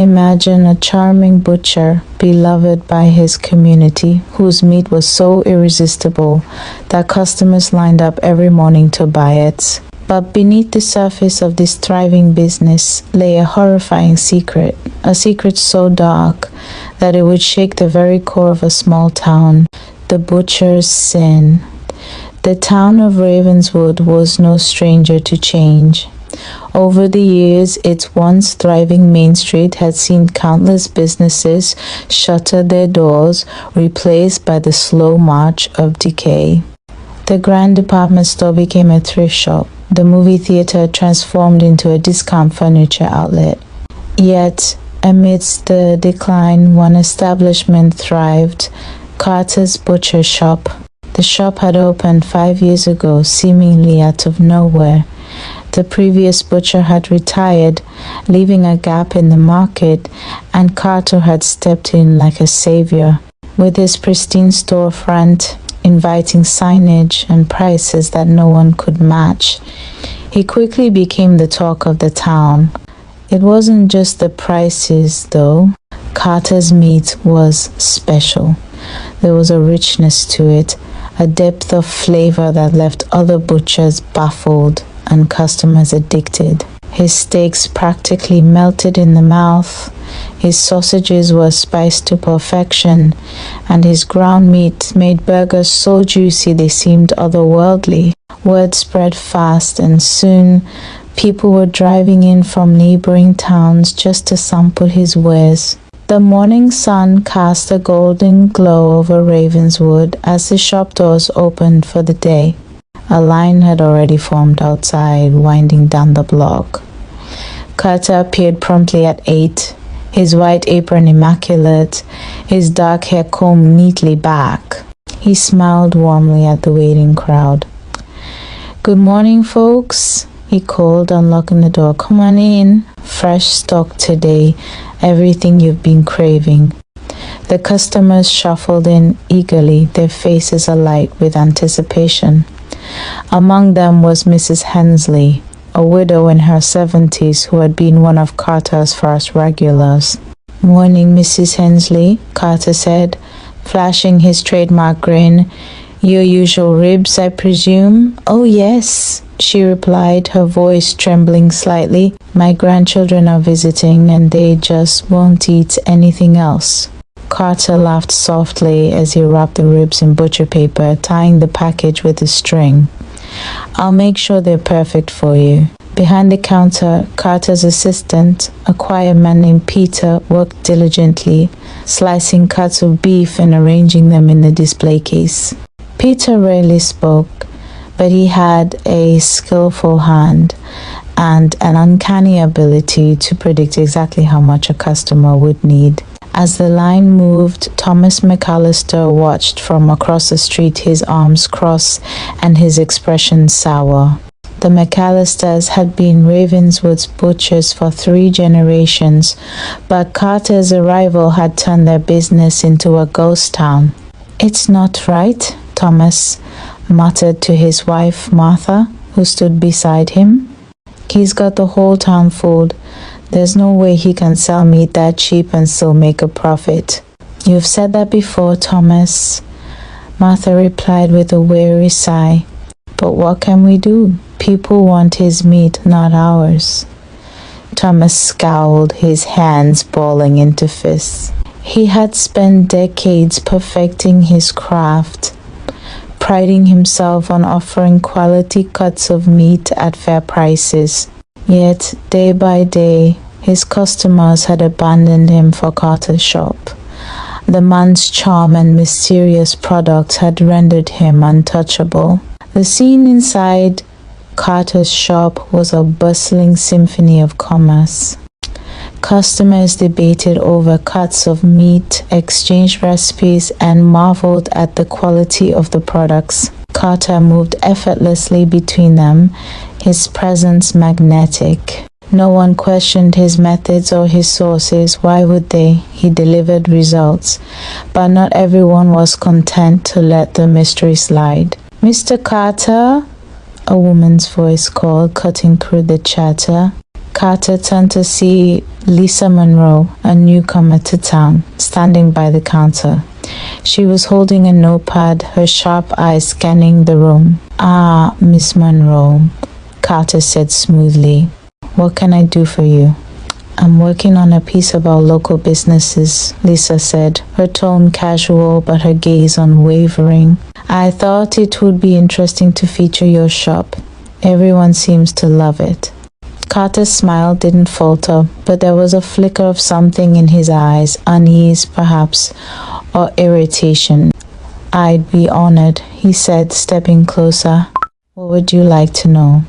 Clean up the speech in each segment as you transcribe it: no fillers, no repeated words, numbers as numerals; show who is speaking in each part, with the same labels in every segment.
Speaker 1: Imagine a charming butcher, beloved by his community, whose meat was so irresistible that customers lined up every morning to buy it. But beneath the surface of this thriving business lay a horrifying secret, a secret so dark that it would shake the very core of a small town, the butcher's sin. The town of Ravenswood was no stranger to change. Over the years, its once thriving main street had seen countless businesses shutter their doors, replaced by the slow march of decay. The grand department store became a thrift shop. The movie theater transformed into a discount furniture outlet. Yet, amidst the decline, one establishment thrived: Carter's butcher shop. The shop had opened 5 years ago, seemingly out of nowhere. The previous butcher had retired, leaving a gap in the market, and Carter had stepped in like a savior. With his pristine storefront, inviting signage, and prices that no one could match, he quickly became the talk of the town. It wasn't just the prices, though. Carter's meat was special. There was a richness to it, a depth of flavor that left other butchers baffled and customers addicted. His steaks practically melted in the mouth, his sausages were spiced to perfection, and his ground meat made burgers so juicy they seemed otherworldly. Word spread fast, and soon people were driving in from neighboring towns just to sample his wares. The morning sun cast a golden glow over Ravenswood as the shop doors opened for the day. A line had already formed outside, winding down the block. Carter appeared promptly at 8, his white apron immaculate, his dark hair combed neatly back. He smiled warmly at the waiting crowd. "Good morning, folks," he called, unlocking the door. "Come on in. Fresh stock today. Everything you've been craving." The customers shuffled in eagerly, their faces alight with anticipation. Among them was Mrs. Hensley, a widow in her 70s who had been one of Carter's first regulars. "Morning, Mrs. Hensley," Carter said, flashing his trademark grin. "Your usual ribs, I presume?" "Oh, yes," she replied, her voice trembling slightly. "My grandchildren are visiting and they just won't eat anything else." Carter laughed softly as he wrapped the ribs in butcher paper, tying the package with a string. "I'll make sure they're perfect for you." Behind the counter, Carter's assistant, a quiet man named Peter, worked diligently, slicing cuts of beef and arranging them in the display case. Peter rarely spoke, but he had a skillful hand and an uncanny ability to predict exactly how much a customer would need. As the line moved, Thomas McAllister watched from across the street, his arms crossed and his expression sour. The McAllisters had been Ravenswood's butchers for 3 generations, but Carter's arrival had turned their business into a ghost town. "It's not right," Thomas muttered to his wife, Martha, who stood beside him. "He's got the whole town fooled. There's no way he can sell meat that cheap and still make a profit." "You've said that before, Thomas," Martha replied with a weary sigh. "But what can we do? People want his meat, not ours." Thomas scowled, his hands balling into fists. He had spent decades perfecting his craft, priding himself on offering quality cuts of meat at fair prices. Yet, day by day, his customers had abandoned him for Carter's shop. The man's charm and mysterious products had rendered him untouchable. The scene inside Carter's shop was a bustling symphony of commerce. Customers debated over cuts of meat, exchanged recipes, and marveled at the quality of the products. Carter moved effortlessly between them, his presence magnetic. No one questioned his methods or his sources. Why would they? He delivered results. But not everyone was content to let the mystery slide. "Mr. Carter?" a woman's voice called, cutting through the chatter. Carter turned to see Lisa Monroe, a newcomer to town, standing by the counter. She was holding a notepad, her sharp eyes scanning the room. "Ah, Miss Monroe," Carter said smoothly. "What can I do for you?" "I'm working on a piece about local businesses," Lisa said, her tone casual but her gaze unwavering. "I thought it would be interesting to feature your shop. Everyone seems to love it." Carter's smile didn't falter, but there was a flicker of something in his eyes, unease perhaps, or irritation. "I'd be honored," he said, stepping closer. "What would you like to know?"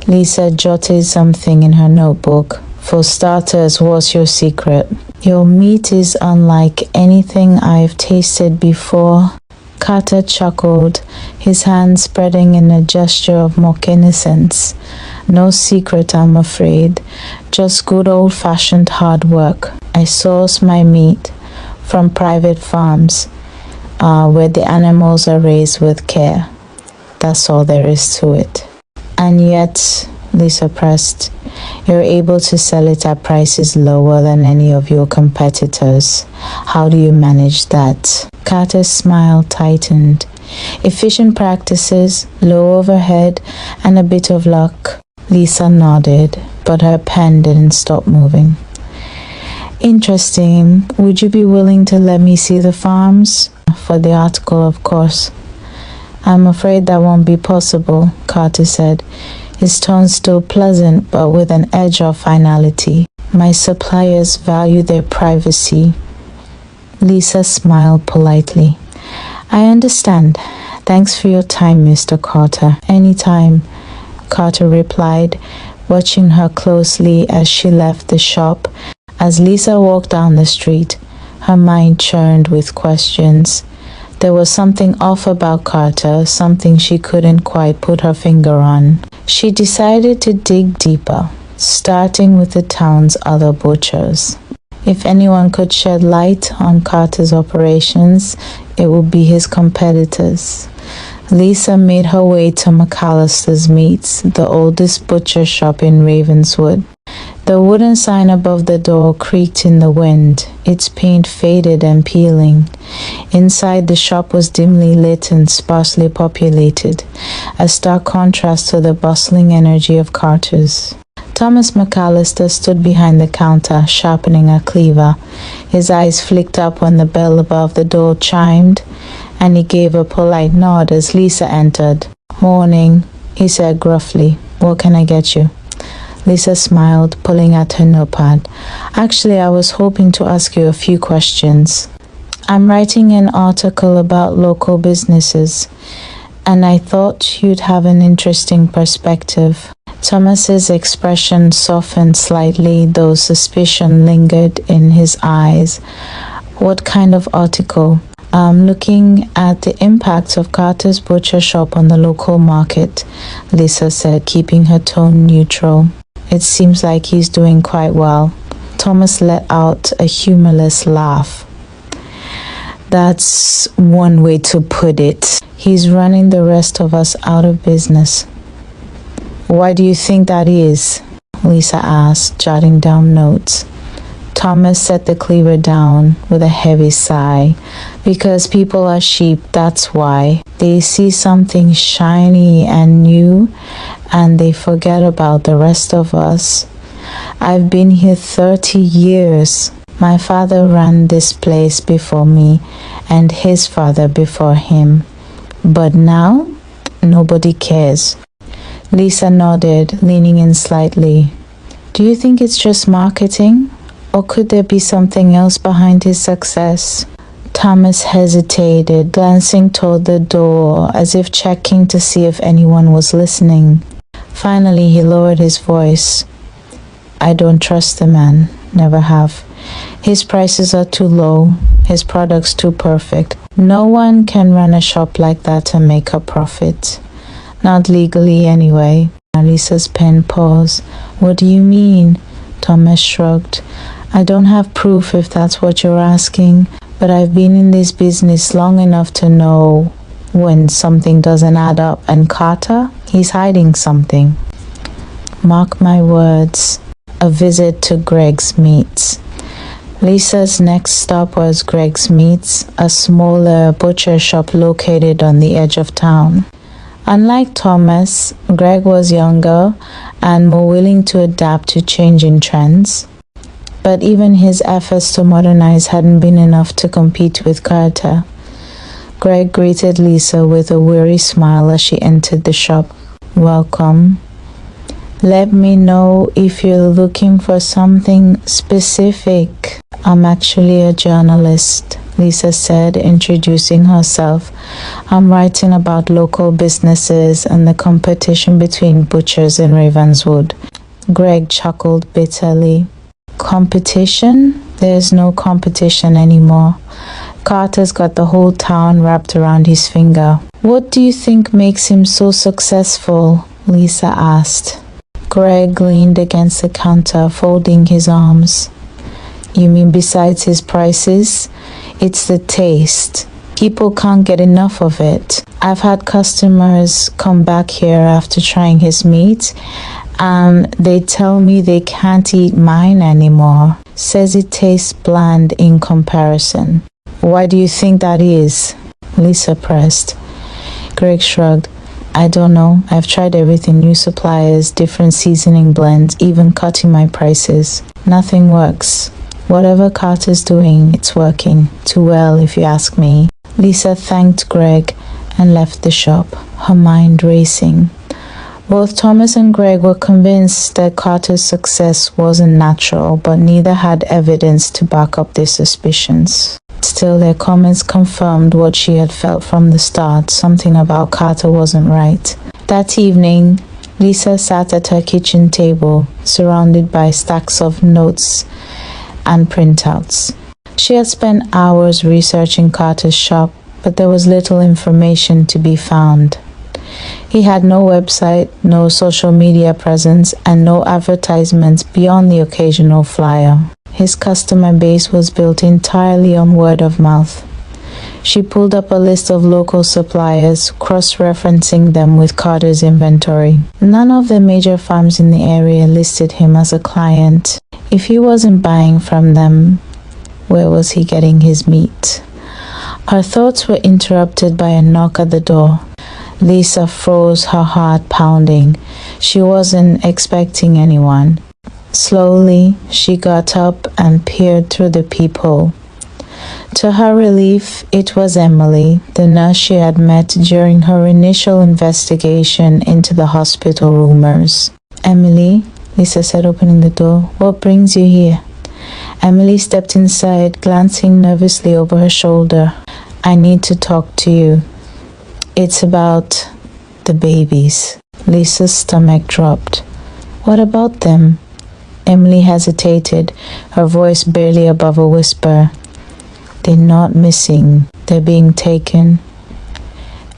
Speaker 1: Lisa jotted something in her notebook. "For starters, what's your secret?" "Your meat is unlike anything I've tasted before." Carter chuckled, his hand spreading in a gesture of mock innocence. "No secret, I'm afraid. Just good old-fashioned hard work. I source my meat from private farms, where the animals are raised with care. That's all there is to it." "And yet," Lisa pressed, "you're able to sell it at prices lower than any of your competitors. How do you manage that?" Carter's smile tightened. "Efficient practices, low overhead, and a bit of luck." Lisa nodded, but her pen didn't stop moving. "Interesting. Would you be willing to let me see the farms?" "For the article, of course." "I'm afraid that won't be possible," Carter said, his tone still pleasant but with an edge of finality. "My suppliers value their privacy." Lisa smiled politely. "I understand. Thanks for your time, Mr. Carter." "Anytime," Carter replied, watching her closely as she left the shop. As Lisa walked down the street, her mind churned with questions. There was something off about Carter, something she couldn't quite put her finger on. She decided to dig deeper, starting with the town's other butchers. If anyone could shed light on Carter's operations, it would be his competitors. Lisa made her way to McAllister's Meats, the oldest butcher shop in Ravenswood. The wooden sign above the door creaked in the wind, its paint faded and peeling. Inside, the shop was dimly lit and sparsely populated, a stark contrast to the bustling energy of Carter's. Thomas McAllister stood behind the counter, sharpening a cleaver. His eyes flicked up when the bell above the door chimed, and he gave a polite nod as Lisa entered. "Morning," he said gruffly. "What can I get you?" Lisa smiled, pulling at her notepad. "Actually, I was hoping to ask you a few questions. I'm writing an article about local businesses, and I thought you'd have an interesting perspective." Thomas's expression softened slightly, though suspicion lingered in his eyes. "What kind of article?" "I'm looking at the impact of Carter's butcher shop on the local market," Lisa said, keeping her tone neutral. "It seems like he's doing quite well." Thomas let out a humorless laugh. "That's one way to put it. He's running the rest of us out of business." "Why do you think that is?" Lisa asked, jotting down notes. Thomas set the cleaver down with a heavy sigh. "Because people are sheep, that's why. They see something shiny and new, and they forget about the rest of us. I've been here 30 years. My father ran this place before me, and his father before him. But now, nobody cares." Lisa nodded, leaning in slightly. "Do you think it's just marketing? Or could there be something else behind his success?" Thomas hesitated, glancing toward the door as if checking to see if anyone was listening. Finally, he lowered his voice. "I don't trust the man. Never have. His prices are too low, his products too perfect. No one can run a shop like that and make a profit. Not legally, anyway." Lisa's pen paused. "What do you mean?" Thomas shrugged. "I don't have proof if that's what you're asking, but I've been in this business long enough to know when something doesn't add up, and Carter, he's hiding something. Mark my words, a visit to Greg's Meats. Lisa's next stop was Greg's Meats, a smaller butcher shop located on the edge of town. Unlike Thomas, Greg was younger and more willing to adapt to changing trends. But even his efforts to modernize hadn't been enough to compete with Carter. Greg greeted Lisa with a weary smile as she entered the shop. "Welcome. Let me know if you're looking for something specific." "I'm actually a journalist," Lisa said, introducing herself. "I'm writing about local businesses and the competition between butchers in Ravenswood." Greg chuckled bitterly. "Competition? There's no competition anymore. Carter's got the whole town wrapped around his finger." "What do you think makes him so successful?" Lisa asked. Greg leaned against the counter, folding his arms. "You mean besides his prices? It's the taste. People can't get enough of it. I've had customers come back here after trying his meat, and they tell me they can't eat mine anymore. Says it tastes bland in comparison." "Why do you think that is?" Lisa pressed. Greg shrugged. "I don't know. I've tried everything, new suppliers, different seasoning blends, even cutting my prices. Nothing works. Whatever Carter's doing, it's working. Too well, if you ask me." Lisa thanked Greg and left the shop, her mind racing. Both Thomas and Greg were convinced that Carter's success wasn't natural, but neither had evidence to back up their suspicions. Still, their comments confirmed what she had felt from the start. Something about Carter wasn't right. That evening, Lisa sat at her kitchen table, surrounded by stacks of notes and printouts. She had spent hours researching Carter's shop, but there was little information to be found. He had no website, no social media presence, and no advertisements beyond the occasional flyer. His customer base was built entirely on word of mouth. She pulled up a list of local suppliers, cross-referencing them with Carter's inventory. None of the major farms in the area listed him as a client. If he wasn't buying from them, where was he getting his meat? Her thoughts were interrupted by a knock at the door. Lisa froze, her heart pounding. She wasn't expecting anyone. Slowly, she got up and peered through the peephole. To her relief, it was Emily, the nurse she had met during her initial investigation into the hospital rumors. "Emily," Lisa said, opening the door, "what brings you here?" Emily stepped inside, glancing nervously over her shoulder. "I need to talk to you. It's about the babies." Lisa's stomach dropped. "What about them?" Emily hesitated, her voice barely above a whisper. "They're not missing. They're being taken."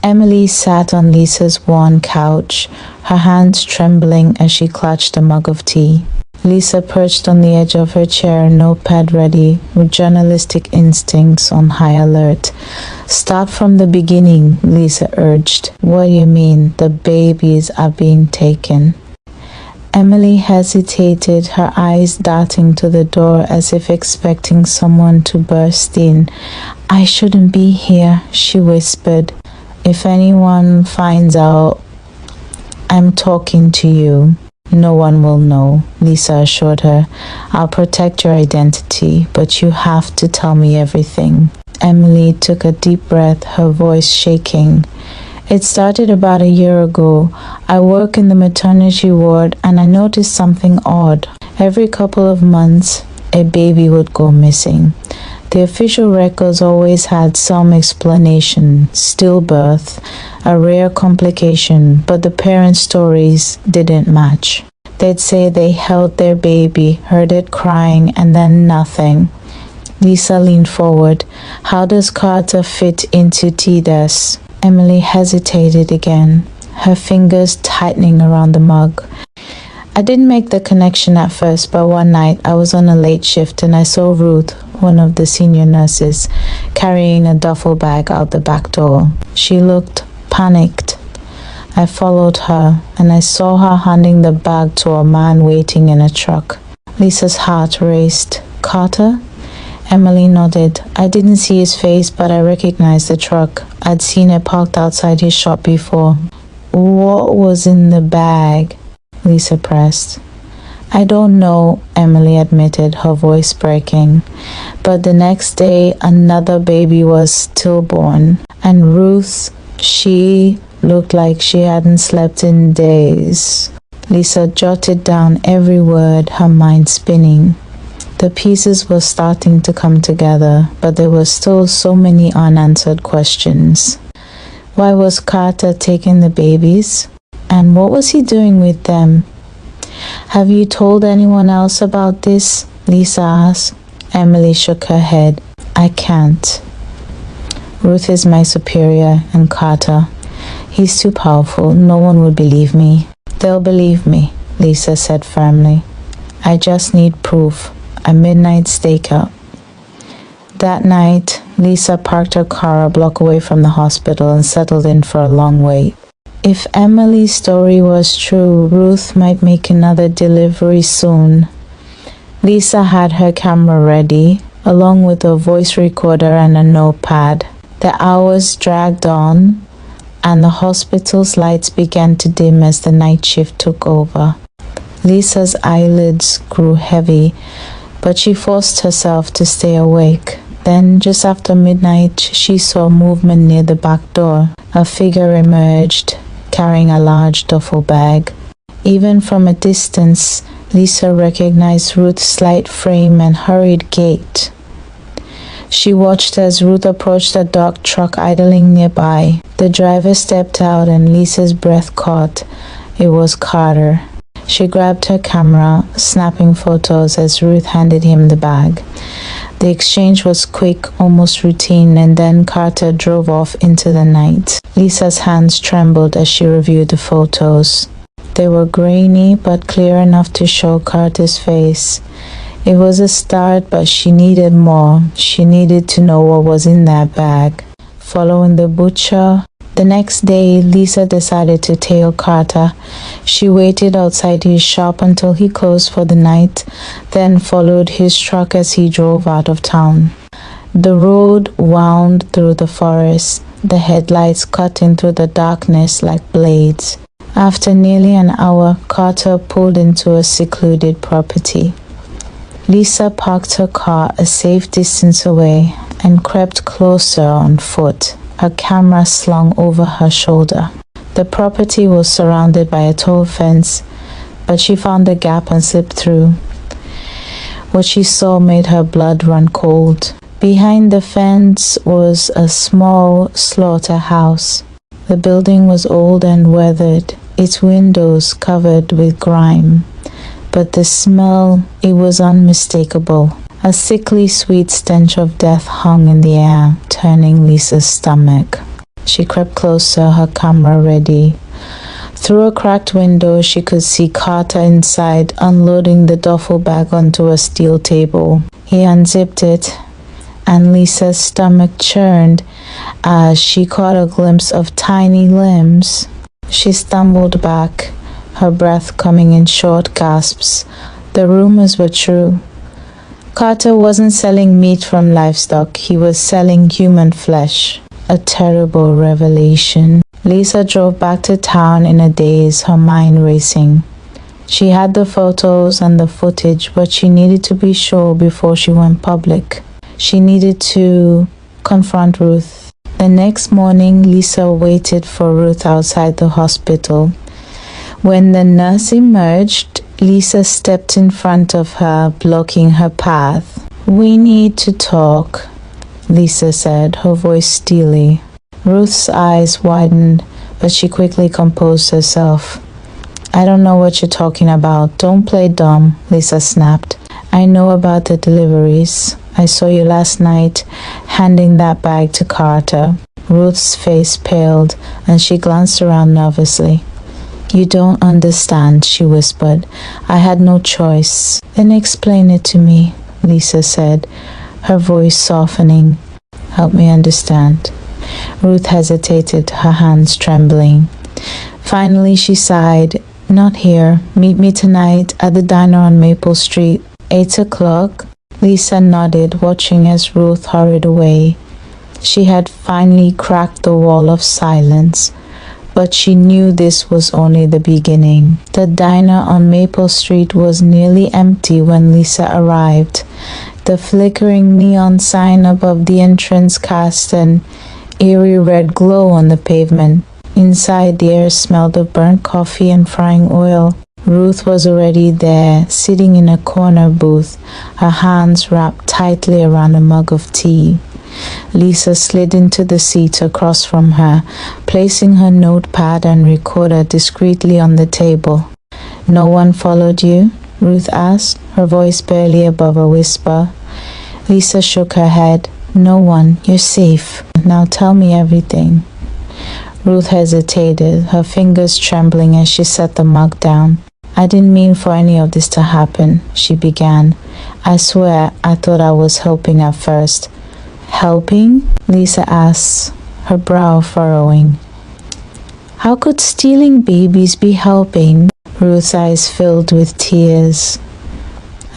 Speaker 1: Emily sat on Lisa's worn couch, her hands trembling as she clutched a mug of tea. Lisa perched on the edge of her chair, notepad ready, with journalistic instincts on high alert. "Start from the beginning," Lisa urged. "What do you mean, the babies are being taken?" Emily hesitated, her eyes darting to the door as if expecting someone to burst in. "I shouldn't be here," she whispered. "If anyone finds out, I'm talking to you. No one will know," Lisa assured her. "I'll protect your identity, but you have to tell me everything." Emily took a deep breath, her voice shaking. "It started about a year ago. I work in the maternity ward and I noticed something odd. Every couple of months, a baby would go missing. The official records always had some explanation, stillbirth, a rare complication, but the parents' stories didn't match. They'd say they held their baby, heard it crying, and then nothing." Lisa leaned forward. "How does Carter fit into TDES?" Emily hesitated again, her fingers tightening around the mug. "I didn't make the connection at first, but one night I was on a late shift and I saw Ruth, one of the senior nurses, carrying a duffel bag out the back door. She looked panicked. I followed her and I saw her handing the bag to a man waiting in a truck. Lisa's heart raced. Carter? Emily nodded. I didn't see his face, but I recognized the truck. I'd seen it parked outside his shop before. What was in the bag? Lisa pressed. I don't know, Emily admitted, her voice breaking. But the next day, another baby was stillborn, and Ruth, she looked like she hadn't slept in days. Lisa jotted down every word, her mind spinning. The pieces were starting to come together, but there were still so many unanswered questions. Why was Carter taking the babies? And what was he doing with them? Have you told anyone else about this? Lisa asked. Emily shook her head. I can't. Ruth is my superior, and Carter. He's too powerful. No one would believe me. They'll believe me, Lisa said firmly. I just need proof. A midnight stakeout. That night, Lisa parked her car a block away from the hospital and settled in for a long wait. If Emily's story was true, Ruth might make another delivery soon. Lisa had her camera ready, along with a voice recorder and a notepad. The hours dragged on, and the hospital's lights began to dim as the night shift took over. Lisa's eyelids grew heavy, but she forced herself to stay awake. Then, just after midnight, she saw movement near the back door. A figure emerged, carrying a large duffel bag. Even from a distance, Lisa recognized Ruth's slight frame and hurried gait. She watched as Ruth approached a dark truck idling nearby. The driver stepped out and Lisa's breath caught. It was Carter. She grabbed her camera, snapping photos as Ruth handed him the bag. The exchange was quick, almost routine, and then Carter drove off into the night. Lisa's hands trembled as she reviewed the photos. They were grainy, but clear enough to show Carter's face. It was a start, but she needed more. She needed to know what was in that bag. Following the butcher, the next day, Lisa decided to tail Carter. She waited outside his shop until he closed for the night, then followed his truck as he drove out of town. The road wound through the forest, the headlights cutting through the darkness like blades. After nearly an hour, Carter pulled into a secluded property. Lisa parked her car a safe distance away and crept closer on foot, her camera slung over her shoulder. The property was surrounded by a tall fence, but she found a gap and slipped through. What she saw made her blood run cold. Behind the fence was a small slaughterhouse. The building was old and weathered, its windows covered with grime. But the smell, it was unmistakable. A sickly sweet stench of death hung in the air, turning Lisa's stomach. She crept closer, her camera ready. Through a cracked window, she could see Carter inside, unloading the duffel bag onto a steel table. He unzipped it, and Lisa's stomach churned as she caught a glimpse of tiny limbs. She stumbled back, her breath coming in short gasps. The rumors were true. Carter wasn't selling meat from livestock, he was selling human flesh. A terrible revelation. Lisa drove back to town in a daze, her mind racing. She had the photos and the footage, but she needed to be sure before she went public. She needed to confront Ruth. The next morning, Lisa waited for Ruth outside the hospital. When the nurse emerged, Lisa stepped in front of her, blocking her path. We need to talk, Lisa said, her voice steely. Ruth's eyes widened, but she quickly composed herself. I don't know what you're talking about. Don't play dumb, Lisa snapped. I know about the deliveries. I saw you last night handing that bag to Carter. Ruth's face paled, and she glanced around nervously. You don't understand, she whispered. I had no choice. Then explain it to me, Lisa said, her voice softening. Help me understand. Ruth hesitated, her hands trembling. Finally she sighed. Not here. Meet me tonight at the diner on Maple Street. 8 o'clock? Lisa nodded, watching as Ruth hurried away. She had finally cracked the wall of silence, but she knew this was only the beginning. The diner on Maple Street was nearly empty when Lisa arrived. The flickering neon sign above the entrance cast an eerie red glow on the pavement. Inside, the air smelled of burnt coffee and frying oil. Ruth was already there, sitting in a corner booth, her hands wrapped tightly around a mug of tea. Lisa slid into the seat across from her, placing her notepad and recorder discreetly on the table. "No one followed you?" Ruth asked, her voice barely above a whisper. Lisa shook her head. "No one. You're safe. Now tell me everything." Ruth hesitated, her fingers trembling as she set the mug down. "I didn't mean for any of this to happen," she began. "I swear I thought I was helping at first." "Helping?" Lisa asked, her brow furrowing. "How could stealing babies be helping?" Ruth's eyes filled with tears.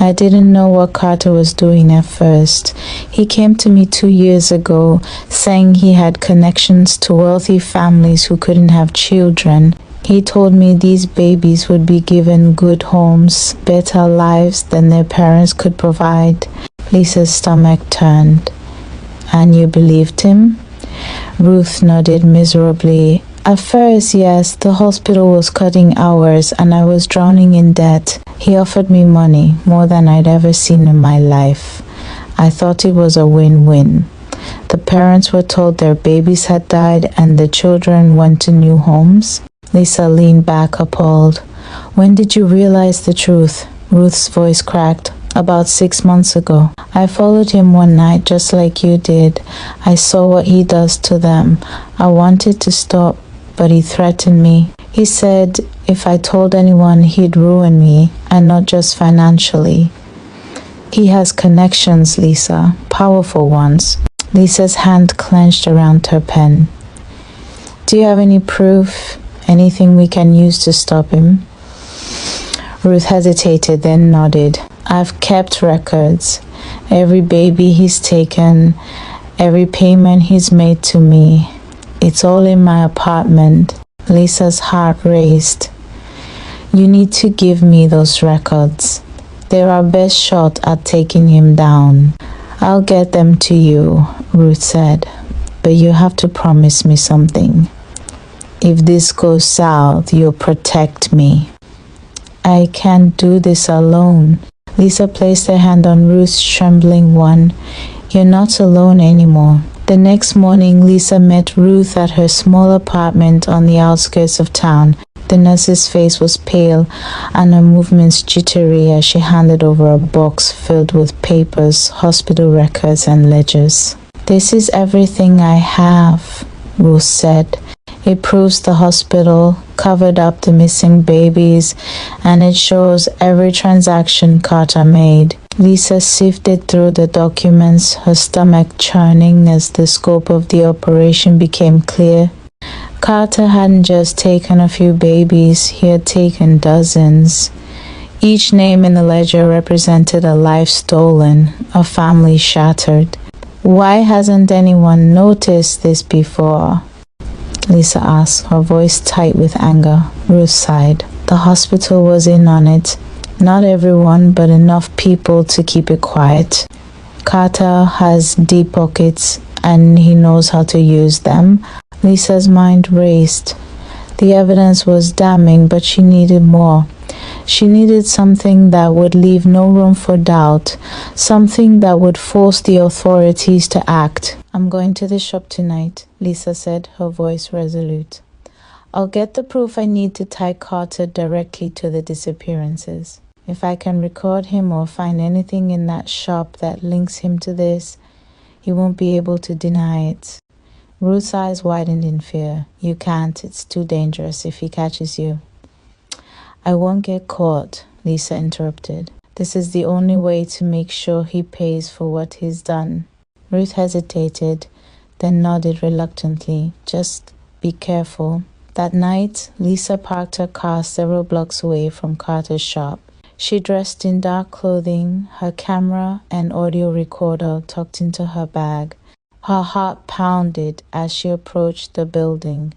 Speaker 1: "I didn't know what Carter was doing at first. He came to me 2 years ago, saying he had connections to wealthy families who couldn't have children. He told me these babies would be given good homes, better lives than their parents could provide." Lisa's stomach turned. "And you believed him?" Ruth nodded miserably. "At first, yes. The hospital was cutting hours and I was drowning in debt. He offered me money, more than I'd ever seen in my life. I thought it was a win-win. The parents were told their babies had died and the children went to new homes." Lisa leaned back, appalled. "When did you realize the truth?" Ruth's voice cracked. "About 6 months ago. I followed him one night just like you did. I saw what he does to them. I wanted to stop, but he threatened me. He said if I told anyone he'd ruin me, and not just financially. He has connections, Lisa, powerful ones." Lisa's hand clenched around her pen. "Do you have any proof? Anything we can use to stop him?" Ruth hesitated, then nodded. "I've kept records. Every baby he's taken, every payment he's made to me. It's all in my apartment." Lisa's heart raced. "You need to give me those records. They're our best shot at taking him down." "I'll get them to you," Ruth said. "But you have to promise me something. If this goes south, you'll protect me." "I can't do this alone." Lisa placed her hand on Ruth's trembling one. "You're not alone anymore." The next morning, Lisa met Ruth at her small apartment on the outskirts of town. The nurse's face was pale and her movements jittery as she handed over a box filled with papers, hospital records, and ledgers. "This is everything I have," Ruth said. "It proves the hospital covered up the missing babies, and it shows every transaction Carter made." Lisa sifted through the documents, her stomach churning as the scope of the operation became clear. Carter hadn't just taken a few babies, he had taken dozens. Each name in the ledger represented a life stolen, a family shattered. "Why hasn't anyone noticed this before?" Lisa asked, her voice tight with anger. Ruth sighed. "The hospital was in on it. Not everyone, but enough people to keep it quiet. Carter has deep pockets, and he knows how to use them." Lisa's mind raced. The evidence was damning, but she needed more. She needed something that would leave no room for doubt, something that would force the authorities to act. "I'm going to the shop tonight," Lisa said, her voice resolute. "I'll get the proof I need to tie Carter directly to the disappearances. If I can record him or find anything in that shop that links him to this, he won't be able to deny it." Ruth's eyes widened in fear. "You can't. It's too dangerous if he catches you." "I won't get caught," Lisa interrupted. "This is the only way to make sure he pays for what he's done." Ruth hesitated, then nodded reluctantly. "Just be careful." That night, Lisa parked her car several blocks away from Carter's shop. She dressed in dark clothing, her camera and audio recorder tucked into her bag. Her heart pounded as she approached the building,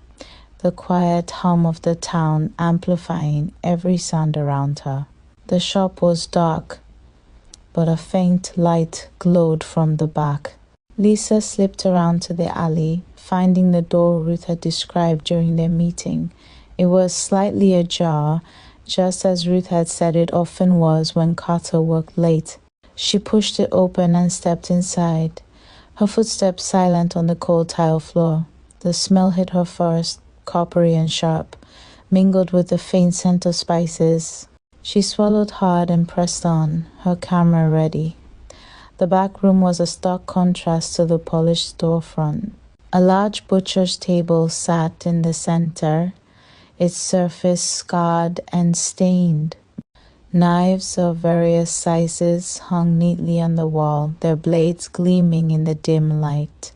Speaker 1: the quiet hum of the town amplifying every sound around her. The shop was dark, but a faint light glowed from the back. Lisa slipped around to the alley, finding the door Ruth had described during their meeting. It was slightly ajar, just as Ruth had said it often was when Carter worked late. She pushed it open and stepped inside, her footsteps silent on the cold tile floor. The smell hit her first, coppery and sharp, mingled with the faint scent of spices. She swallowed hard and pressed on, her camera ready. The back room was a stark contrast to the polished storefront. A large butcher's table sat in the center, its surface scarred and stained. Knives of various sizes hung neatly on the wall, their blades gleaming in the dim light.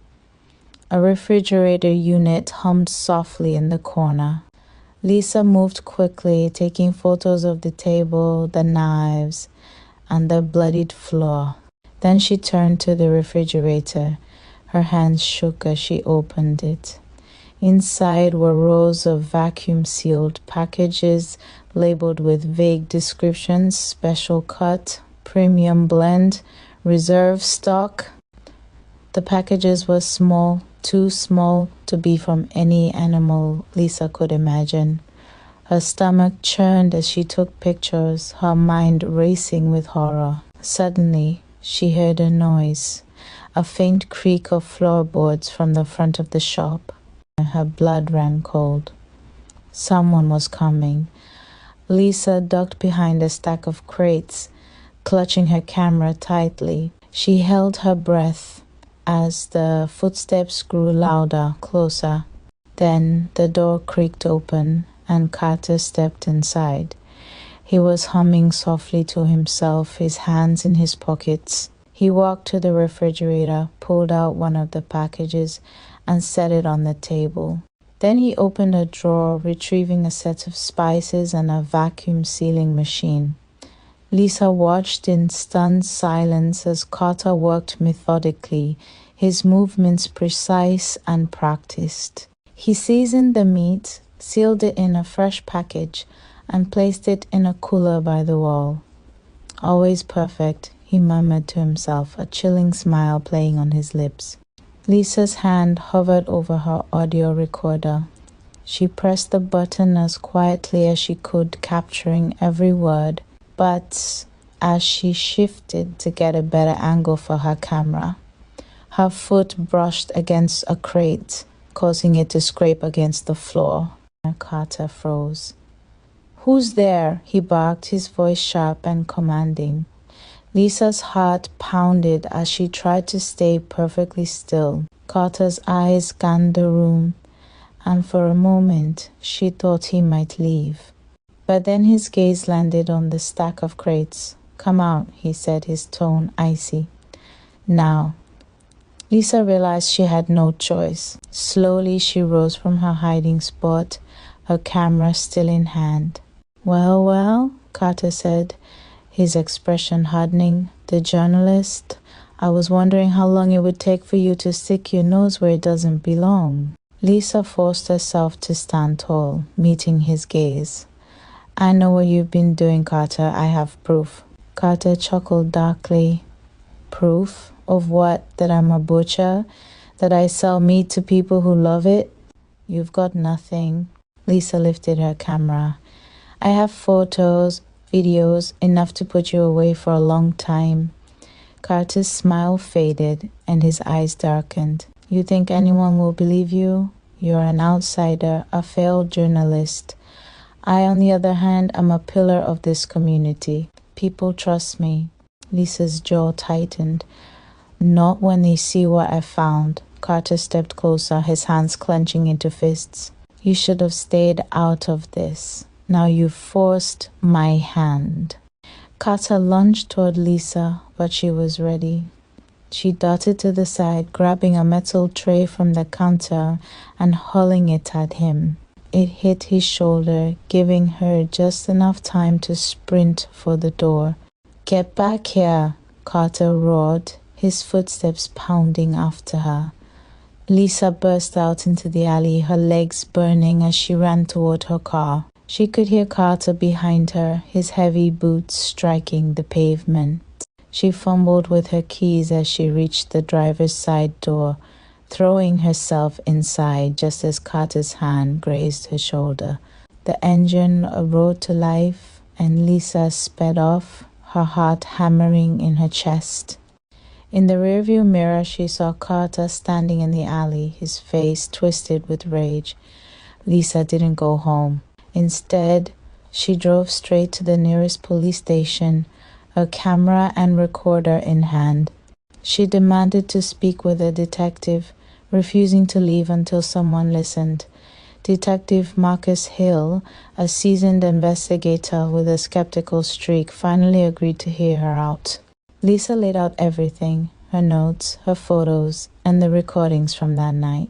Speaker 1: A refrigerator unit hummed softly in the corner. Lisa moved quickly, taking photos of the table, the knives, and the bloodied floor. Then she turned to the refrigerator. Her hands shook as she opened it. Inside were rows of vacuum-sealed packages labeled with vague descriptions: special cut, premium blend, reserve stock. The packages were small, too small to be from any animal Lisa could imagine. Her stomach churned as she took pictures, her mind racing with horror. Suddenly, she heard a noise, a faint creak of floorboards from the front of the shop. Her blood ran cold. Someone was coming. Lisa ducked behind a stack of crates, clutching her camera tightly. She held her breath as the footsteps grew louder, closer. Then the door creaked open and Carter stepped inside. He was humming softly to himself, his hands in his pockets. He walked to the refrigerator, pulled out one of the packages, and set it on the table. Then he opened a drawer, retrieving a set of spices and a vacuum sealing machine. Lisa watched in stunned silence as Carter worked methodically, his movements precise and practiced. He seasoned the meat, sealed it in a fresh package, and placed it in a cooler by the wall. Always perfect, he murmured to himself, a chilling smile playing on his lips. Lisa's hand hovered over her audio recorder. She pressed the button as quietly as she could, capturing every word. But as she shifted to get a better angle for her camera, her foot brushed against a crate, causing it to scrape against the floor. Carter froze. "Who's there?" he barked, his voice sharp and commanding. Lisa's heart pounded as she tried to stay perfectly still. Carter's eyes scanned the room, and for a moment she thought he might leave. But then his gaze landed on the stack of crates. "Come out," he said, his tone icy. "Now." Lisa realized she had no choice. Slowly she rose from her hiding spot, her camera still in hand. Well, Carter said, his expression hardening. "The journalist, I was wondering how long it would take for you to stick your nose where it doesn't belong." Lisa forced herself to stand tall, meeting his gaze. "I know what you've been doing, Carter. I have proof." Carter chuckled darkly. "Proof? Of what? That I'm a butcher? That I sell meat to people who love it?" "You've got nothing." Lisa lifted her camera. "I have photos, videos, enough to put you away for a long time." Carter's smile faded and his eyes darkened. "You think anyone will believe you? You're an outsider, a failed journalist. I, on the other hand, am a pillar of this community. People trust me." Lisa's jaw tightened. "Not when they see what I found." Carter stepped closer, his hands clenching into fists. "You should have stayed out of this. Now you've forced my hand." Carter lunged toward Lisa, but she was ready. She darted to the side, grabbing a metal tray from the counter and hurling it at him. It hit his shoulder, giving her just enough time to sprint for the door. "Get back here," Carter roared, his footsteps pounding after her. Lisa burst out into the alley, her legs burning as she ran toward her car. She could hear Carter behind her, his heavy boots striking the pavement. She fumbled with her keys as she reached the driver's side door, throwing herself inside just as Carter's hand grazed her shoulder. The engine roared to life, and Lisa sped off, her heart hammering in her chest. In the rearview mirror, she saw Carter standing in the alley, his face twisted with rage. Lisa didn't go home. Instead, she drove straight to the nearest police station, her camera and recorder in hand. She demanded to speak with a detective, refusing to leave until someone listened. Detective Marcus Hill, a seasoned investigator with a skeptical streak, finally agreed to hear her out. Lisa laid out everything, her notes, her photos, and the recordings from that night.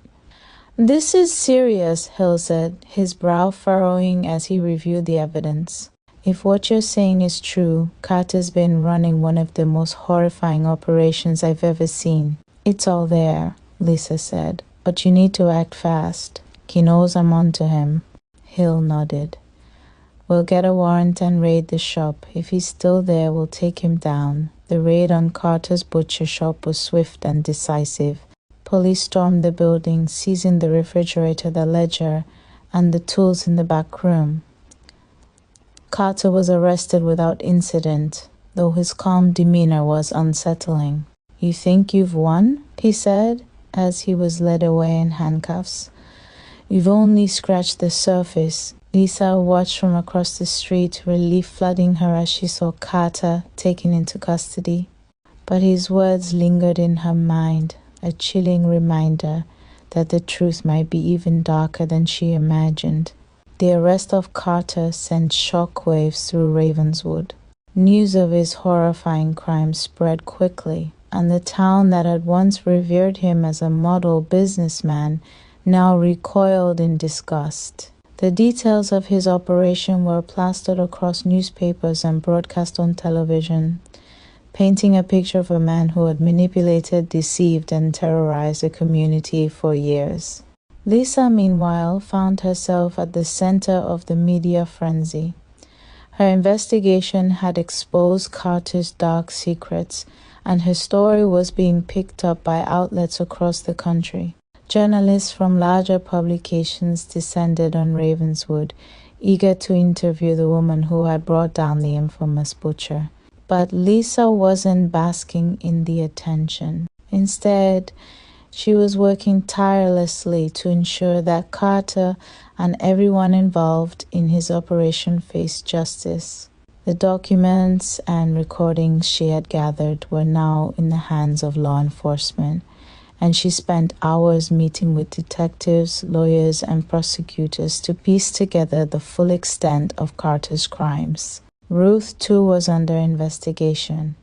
Speaker 1: "This is serious," Hill said, his brow furrowing as he reviewed the evidence. "If what you're saying is true, Carter's been running one of the most horrifying operations I've ever seen." "It's all there," Lisa said, "but you need to act fast. He knows I'm onto him." Hill nodded. "We'll get a warrant and raid the shop. If he's still there, we'll take him down." The raid on Carter's butcher shop was swift and decisive. Police stormed the building, seizing the refrigerator, the ledger, and the tools in the back room. Carter was arrested without incident, though his calm demeanor was unsettling. "You think you've won?" he said, as he was led away in handcuffs. "You've only scratched the surface." Lisa watched from across the street, relief flooding her as she saw Carter taken into custody. But his words lingered in her mind, a chilling reminder that the truth might be even darker than she imagined. The arrest of Carter sent shockwaves through Ravenswood. News of his horrifying crimes spread quickly, and the town that had once revered him as a model businessman now recoiled in disgust. The details of his operation were plastered across newspapers and broadcast on television, painting a picture of a man who had manipulated, deceived, and terrorized the community for years. Lisa, meanwhile, found herself at the center of the media frenzy. Her investigation had exposed Carter's dark secrets, and her story was being picked up by outlets across the country. Journalists from larger publications descended on Ravenswood, eager to interview the woman who had brought down the infamous butcher. But Lisa wasn't basking in the attention. Instead, she was working tirelessly to ensure that Carter and everyone involved in his operation faced justice. The documents and recordings she had gathered were now in the hands of law enforcement, and she spent hours meeting with detectives, lawyers, and prosecutors to piece together the full extent of Carter's crimes. Ruth, too, was under investigation.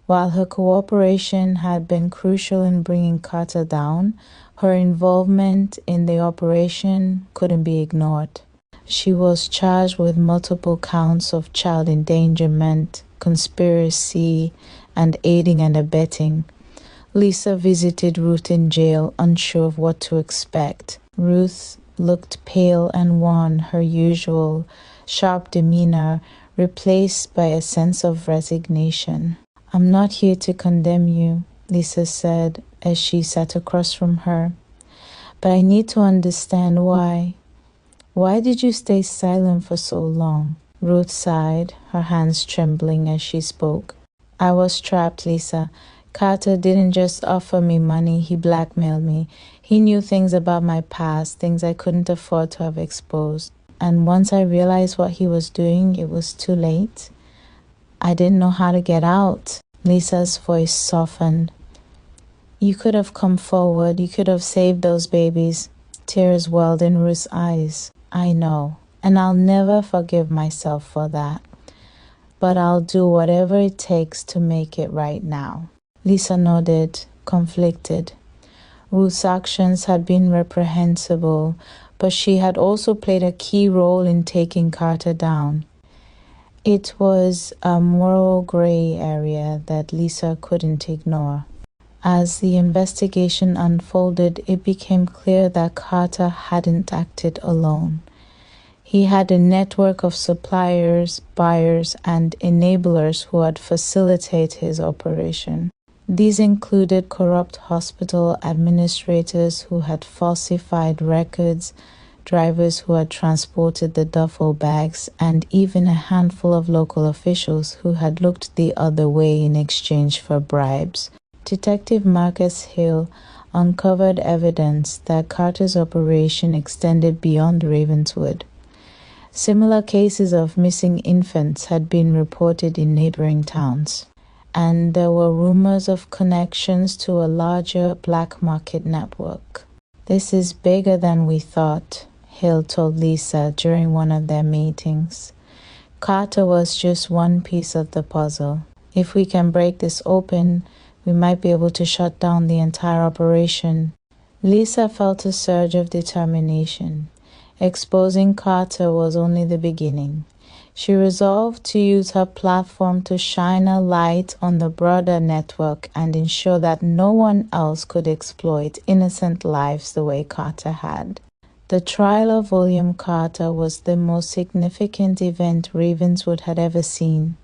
Speaker 1: While her cooperation had been crucial in bringing Carter down, her involvement in the operation couldn't be ignored. She was charged with multiple counts of child endangerment, conspiracy, and aiding and abetting. Lisa visited Ruth in jail, unsure of what to expect. Ruth looked pale and wan, her usual sharp demeanor replaced by a sense of resignation. "I'm not here to condemn you," Lisa said as she sat across from her, "but I need to understand why. Why did you stay silent for so long?" Ruth sighed, her hands trembling as she spoke. "I was trapped, Lisa. Carter didn't just offer me money, he blackmailed me. He knew things about my past, things I couldn't afford to have exposed. And once I realized what he was doing, it was too late. I didn't know how to get out." Lisa's voice softened. "You could have come forward. You could have saved those babies." Tears welled in Ruth's eyes. "I know, and I'll never forgive myself for that. But I'll do whatever it takes to make it right now." Lisa nodded, conflicted. Ruth's actions had been reprehensible, but she had also played a key role in taking Carter down. It was a moral gray area that Lisa couldn't ignore. As the investigation unfolded, it became clear that Carter hadn't acted alone. He had a network of suppliers, buyers, and enablers who had facilitated his operation. These included corrupt hospital administrators who had falsified records, drivers who had transported the duffel bags, and even a handful of local officials who had looked the other way in exchange for bribes. Detective Marcus Hill uncovered evidence that Carter's operation extended beyond Ravenswood. Similar cases of missing infants had been reported in neighboring towns, and there were rumors of connections to a larger black market network. "This is bigger than we thought," Hill told Lisa during one of their meetings. "Carter was just one piece of the puzzle. If we can break this open, we might be able to shut down the entire operation." Lisa felt a surge of determination. Exposing Carter was only the beginning. She resolved to use her platform to shine a light on the broader network and ensure that no one else could exploit innocent lives the way Carter had. The trial of William Carter was the most significant event Ravenswood had ever seen.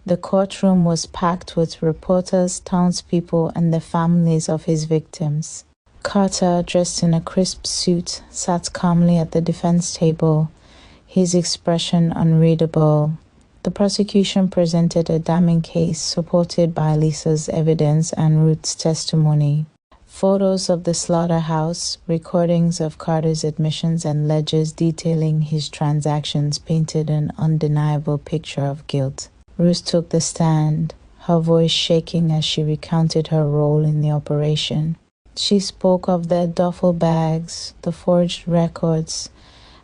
Speaker 1: The courtroom was packed with reporters, townspeople, and the families of his victims. Carter, dressed in a crisp suit, sat calmly at the defense table, his expression unreadable. The prosecution presented a damning case supported by Lisa's evidence and Ruth's testimony. Photos of the slaughterhouse, recordings of Carter's admissions, and ledgers detailing his transactions painted an undeniable picture of guilt. Ruth took the stand, her voice shaking as she recounted her role in the operation. She spoke of the duffel bags, the forged records,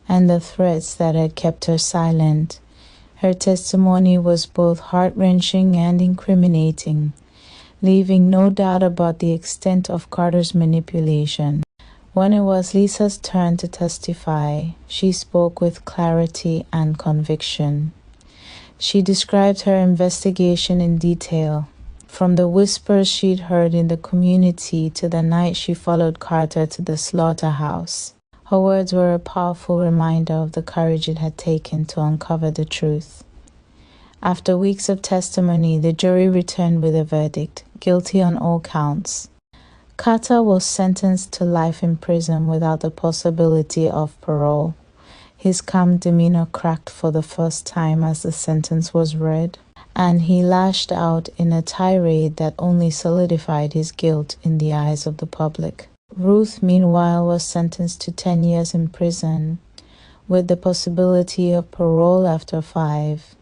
Speaker 1: and the threats that had kept her silent. Her testimony was both heart-wrenching and incriminating, leaving no doubt about the extent of Carter's manipulation. When it was Lisa's turn to testify, she spoke with clarity and conviction. She described her investigation in detail, from the whispers she'd heard in the community to the night she followed Carter to the slaughterhouse. Her words were a powerful reminder of the courage it had taken to uncover the truth. After weeks of testimony, the jury returned with a verdict, guilty on all counts. Carter was sentenced to life in prison without the possibility of parole. His calm demeanor cracked for the first time as the sentence was read, and he lashed out in a tirade that only solidified his guilt in the eyes of the public. Ruth, meanwhile, was sentenced to 10 years in prison, with the possibility of parole after 5.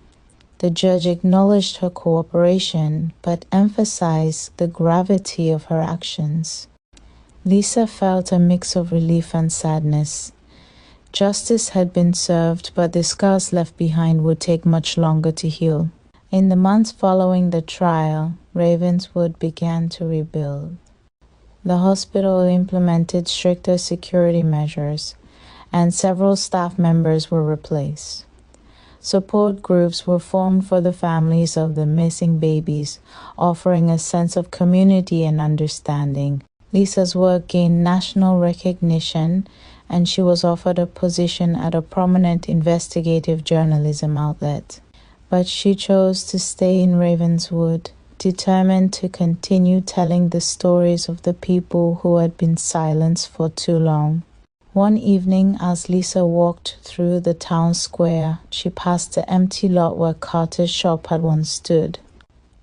Speaker 1: The judge acknowledged her cooperation, but emphasized the gravity of her actions. Lisa felt a mix of relief and sadness. Justice had been served, but the scars left behind would take much longer to heal. In the months following the trial, Ravenswood began to rebuild. The hospital implemented stricter security measures, and several staff members were replaced. Support groups were formed for the families of the missing babies, offering a sense of community and understanding. Lisa's work gained national recognition, and she was offered a position at a prominent investigative journalism outlet. But she chose to stay in Ravenswood, determined to continue telling the stories of the people who had been silenced for too long. One evening, as Lisa walked through the town square, she passed the empty lot where Carter's shop had once stood.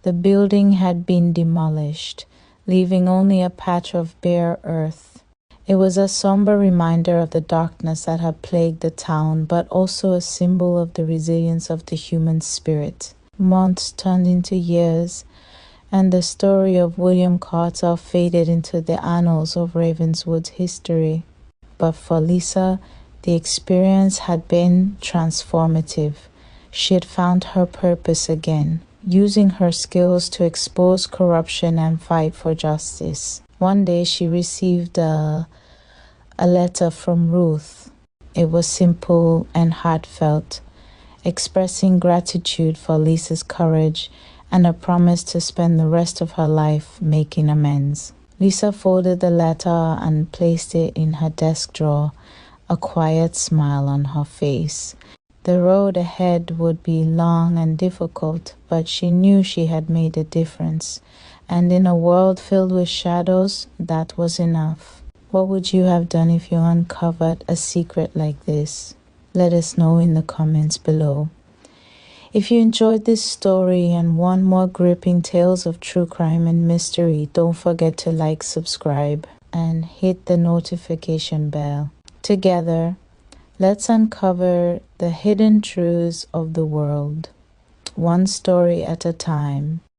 Speaker 1: The building had been demolished, leaving only a patch of bare earth. It was a somber reminder of the darkness that had plagued the town, but also a symbol of the resilience of the human spirit. Months turned into years, and the story of William Carter faded into the annals of Ravenswood's history. But for Lisa, the experience had been transformative. She had found her purpose again, using her skills to expose corruption and fight for justice. One day she received a A letter from Ruth. It was simple and heartfelt, expressing gratitude for Lisa's courage and a promise to spend the rest of her life making amends. Lisa folded the letter and placed it in her desk drawer, a quiet smile on her face. The road ahead would be long and difficult, but she knew she had made a difference. And in a world filled with shadows, that was enough. What would you have done if you uncovered a secret like this? Let us know in the comments below. If you enjoyed this story and want more gripping tales of true crime and mystery, don't forget to like, subscribe, and hit the notification bell. Together, let's uncover the hidden truths of the world, one story at a time.